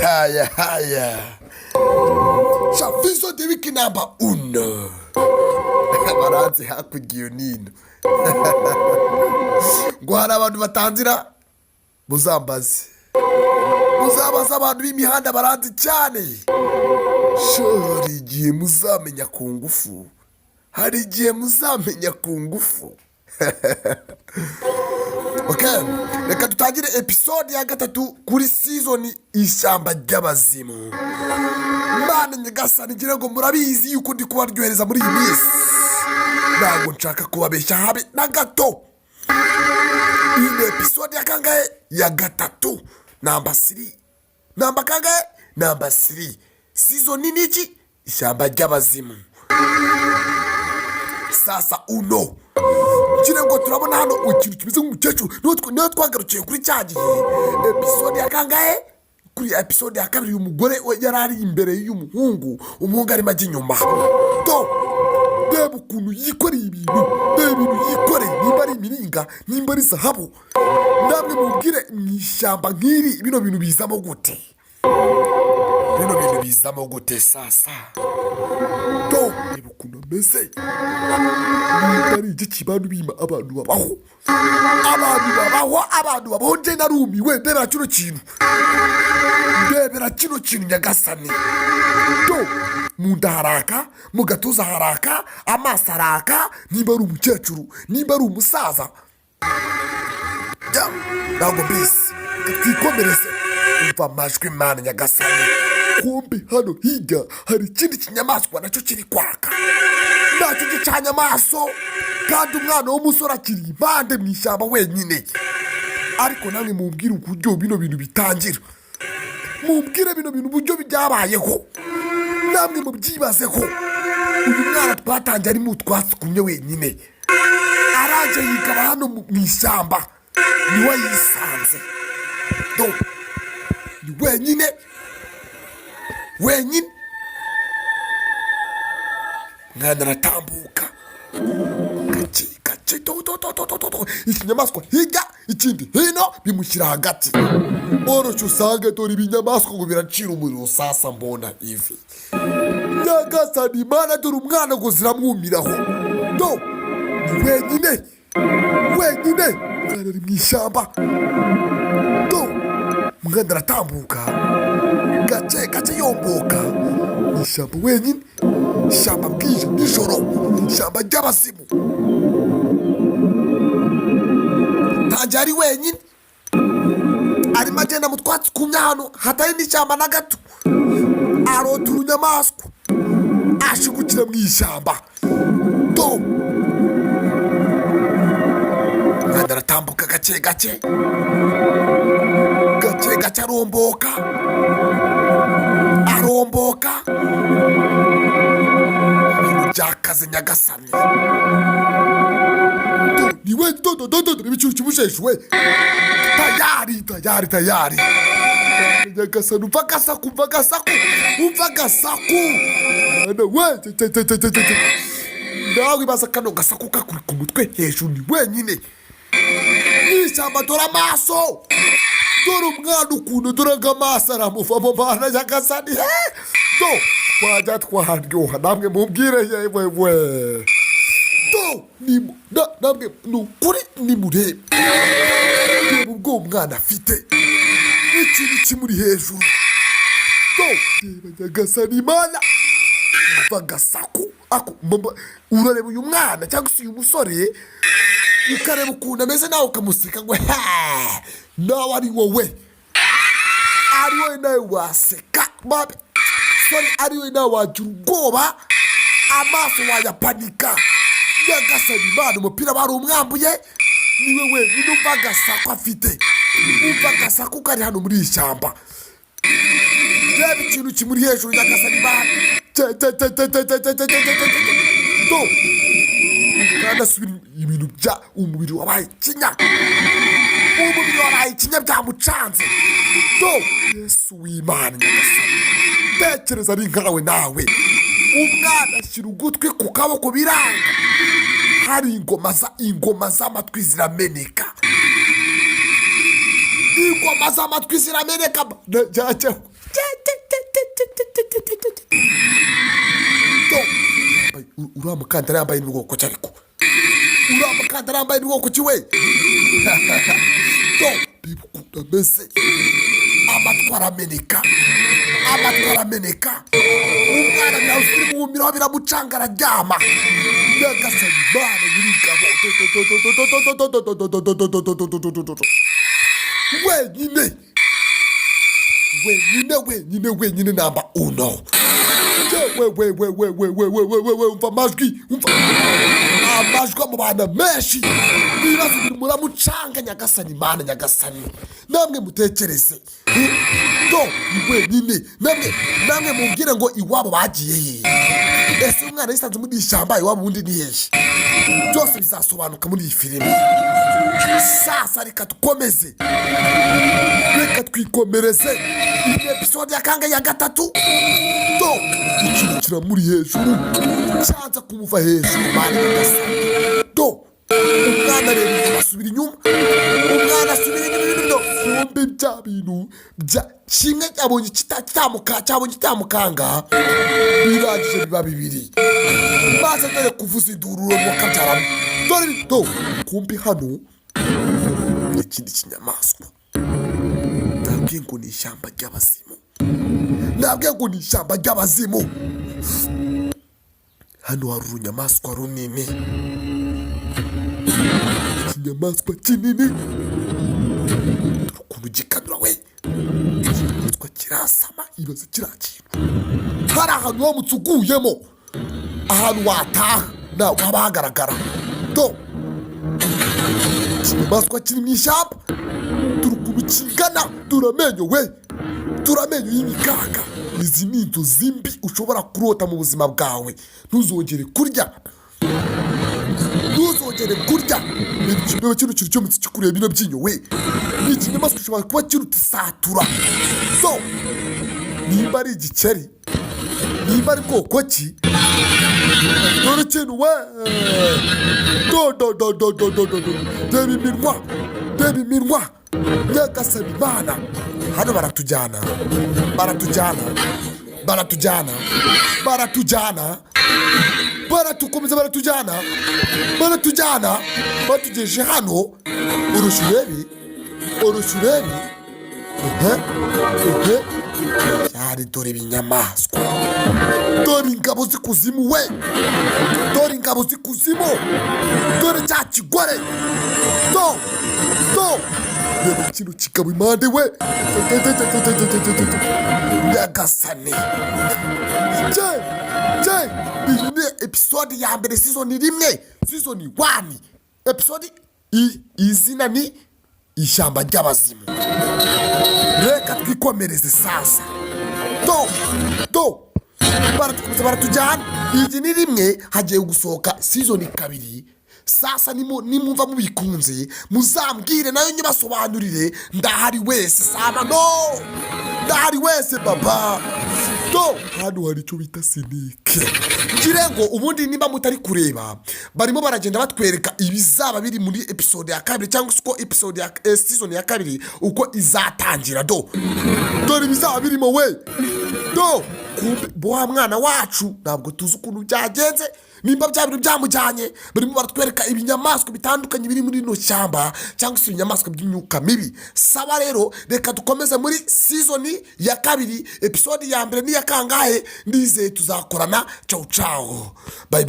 Haya. Shafiso de wiki number 1. Baranze hakugiye nino. Ngo hari abantu batanzira muzambaze. Muzabaza abantu b'imihanda baranze cyane. Hari igihe muzamenya ku ngufu. Okay, reka tutangire episode ya 3 kuri season Ishyamba ry'Abazimu. Mana nyagasani ngira ngo murabizi yuko ndi kubaryohereza muri iyi minsi. Ntabwo nshaka kubabeshya habe na gato. Iyi episode ya kangahe? Ya 3. Number 3. Number 3. Season ni iki? Ishyamba ry'Abazimu. Sasa uno ngira ngo turabona hano ikintu kimeze nk'umukecuru niyo twagarukiye kuri cyagiye episode ya kangahe. Kuri episode ya 2 umugore yarari imbere y'umuhungu arimo ajya inyuma to deba ukuntu yikoreye ibintu yikoreye, nimba ari imiringa nimba ari zahabu. Namwe mubwire mu ishyamba nk'iri bino bintu bizamo gute sasa to deba ukuntu ameze. Ari iki bantu bima abantu babaho nje narumiwe ndebera kino kintu nyagasani to munda haraka, mu gatuza haraka, amaso haraka. Nimba ari umukecuru nimba ari umusaza ntabwo mbese twikomereze. Umva amajwi Mana nyagasani. Kumbe hano hirya hari ikindi kinyamaswa nacyo kiri kwaka, nacyo gicanye amaso, kandi umwana w'umusore akiri impande mu ishyamba wenyine. Ariko namwe mumbwire uburyo bino bintu bitangira, mumbwire bino bintu uburyo byabayeho, namwe mubyibazeho. Uyu mwana twatangiye ari mu twatsi kumwe wenyine, araje yikaba hano mu ishyamba, niwe yisanze ni wenyine mwana aratambuka gake ikinyamaswa hirya ikindi hino bimushyira hagati. Oroshye usange dore ibinyamaswa ngo biracira umuriro. Sasa mbona ivi nyagasani Mana dore umwana ngo ziramwumiraho ni wenyine mwana ari mu ishyamba mwana aratambuka gake yomboka mu ishyamba wenyine. Ishyamba bwije nijoro, ishyamba ry'Abazimu. Ntajya ari wenyine, arimo agenda mu twatsi kumwe hano hatari n'ishyamba na gato. Arota urunyamaswa ashigukira mu ishyamba mwana aratambuka gake aromboka ibintu byakaze nyagasani. Niwe ibicyucu kimusheshwe tayari nyagasani. Umva gasaku nawe ibaza kano gasaku kakuri ku mutwe hejuru. Ni wenyine n'ishyamba. Dore amaso, dore umwana ukuntu dore ng'amaso aramuvamo Mana nyagasani. Twajya twaryoha. Namwe mubwire yewewe namwe nukuri nimurebe ubwo umwana afite ikintu kimuri hejuru reba nyagasani Mana. Umva gasaku urareba uyu mwana cyangwa se uyu musore ukareba ukuntu ameze nawe ukamuseka ngo nawe ari wowe nawe waseka babe. Sorry, ari wowe nawe wagira ubwoba, amaso wayapanika. Nyagasani Mana umupira bari umwambuye niwe wenyine. Umva gasaku afite, umva gasaku kari hano muri ishyamba. Reba ikintu kimuri hejuru nyagasani Mana. Kandi asubira ibintu bya umubiri wabaye ikinya byamucanze. Yesu w'Imana nyagasani, tekereza ari nkawe nawe. Umwana ashyira ugutwi ku kaboko biranga, hari ingoma z'amatwi zirameneka. uriya mukandara yambaye n'ubwoko ki ariko uriya mukandara yambaye n'ubwoko ki we reba ukuntu ameze amatwi arameneka umwana nawe ufite mwumiraho biramucanga araryama nyagasani Imana nyir'ingabo wenyine namba uno umva amajwi amubana menshi ibibazo biri muramucanga nyagasani Imana nyagasani namwe mutekereze wenyine namwe mubwire ngo iwabo bagiye he ese umwana yisanze muri ishyamba iwabo ubundi ni hehe byose bizasobanuka muri iyi filime sasa reka dukomeze reka twikomereze iyi episode ya kangahe ya gatatu ikintu kiramuri hejuru cyanza kumuva hejuru Imana nyagasani umwana rero asubira inyuma umwana asubira inyuma kumbe bya bintu bya kimwe cyabonye kitamukanga birangije biba bibiri maze dore kuvuza indururo ngo kabyaramo dore kumbe hano ikindi kinyamaswa ntabwiye ngo ni ishyamba ry'abazimu hano hari urunyamaswa runini ikinyamaswa kinini ukuntu gikanura we ikinyamaswa kirasama ibaze kiriya kintu hari ahantu wamutse uguyemo ahantu wataha nawe haba hagaragara ikinyamaswa kiri mu ishyamba dore ukuntu kingana turamenyo y'imikaka izi ni inzozi mbi ushobora kurota mu buzima bwawe ntuzongere kurya niba kino kintu cyometse kikureba bino byinyo we ni ikinyamaswa ushobora kuba kiruta isatura nimba ari igikeri nimba ari bwoko ki dore ikintu we reba iminwa nyagasani Imana hano baratujyana baratukomeza baratujyana batugejeje hano urushurebe yari dore ibinyamaswa dore ingabo z'ikuzimu we dore cya kigore reba kino kigabo impande we nyagasani iyi ni episode ya mbere season 1 episode izina ni Ishyamba ry'abazimu reka twikomereze sasa baratujyana iyi ni rimwe hagiye gusohoka season 2 sasa nimumva mubikunze muzambwire nayo nyibasobanurire ndahari wese ndahari wese baba hano hari icyo bita sinike ngire ngo ubundi niba mutari kureba barimo baragenda batwereka ibizaba biri muri episode ya 2 cyangwa uko episode ya season ya 2 uko izatangira dore ibizaba birimo we wa mwana wacu ntabwo tuzi ukuntu byagenze nimba bya bintu byamujyanye barimo baratwereka ibinyamaswa bitandukanye biri muri ino shyamba cyangwa se ibinyamaswa by'imyuka mibi saba rero reka dukomeze muri season ya 2 episode ya mbere ni ya kangahe ndizeye tuzakorana ciao bye